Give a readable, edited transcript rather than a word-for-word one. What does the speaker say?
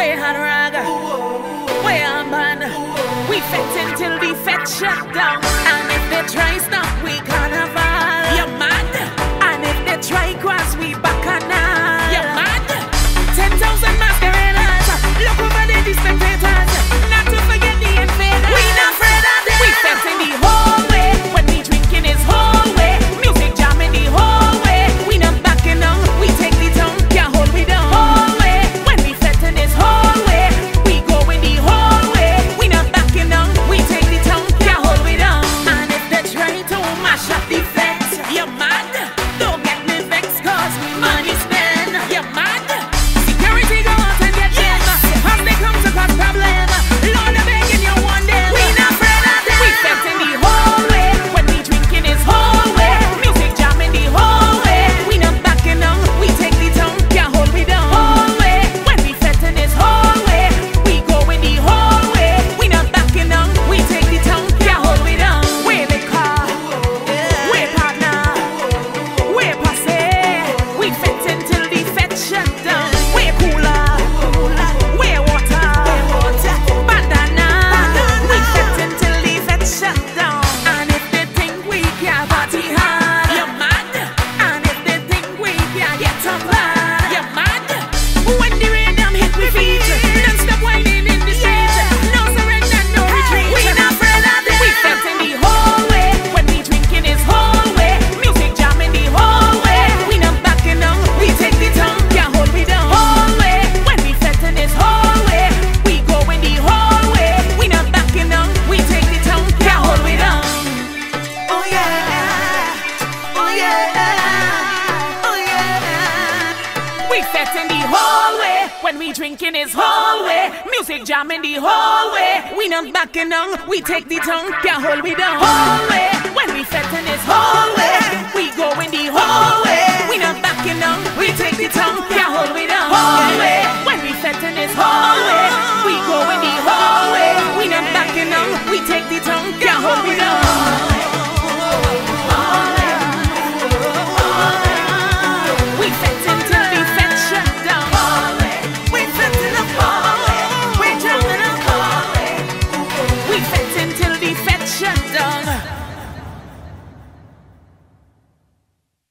we hot rag, we on band. We fet until the fet shut down. And if they try stop, we carnival. You're mad. And if they try cross, we bacchanal. You're mad. 10,000 masqueraders. Look over the spectators. Not to forget the invaders. We not afraid of them. We fet in the hallway. When we drinking is hallway. Music jam in the hallway. We not backing down. We take the tongue. Can't hold we down. Hallway. When we fet in this hallway. We go in the hallway. We not backing down. We take the tongue. Can't hold we down. And if they try to mash up the fet, you're mad. Don't get me vexed cause money spent. You're mad. Security go out and get them. As they come to cause problem. Lord, I'm begging you one day. We not afraid of them. We fet in the hallway. When we drinking is hallway. Music jam in the hallway. We not backing down. We take the tongue. Can't hold we down. Hallway. When we fet in this hallway. We go in the hallway. We not backing down. We take the tongue. Can't hold we down. We the car. We partner. We passe. We fet until the fet shut down. We cooler. We water. Bandana. We fet until the fet shut down. And if they think we can't party hard, you're mad. And if they think we can't get some bad, you're mad. When the rhythm hit we feet, non-stop whining in the street. No surrender, no retreat. We not afraid of them. We fet in the hallway. When we drinking is hallway. Music jam in the hallway. We not backing down. We take the tongue. Can't hold we down. Hallway. When we fet in this hallway. We go in the hallway. We not backing down. We take the tongue. Can't hold we down. Oh yeah. Oh yeah. Oh yeah. We fet in the hallway. When we drinking is hallway. Music jam in the hallway. We not backing down. We take the tongue. Can't hold we down. Hallway. When we fet in this hallway.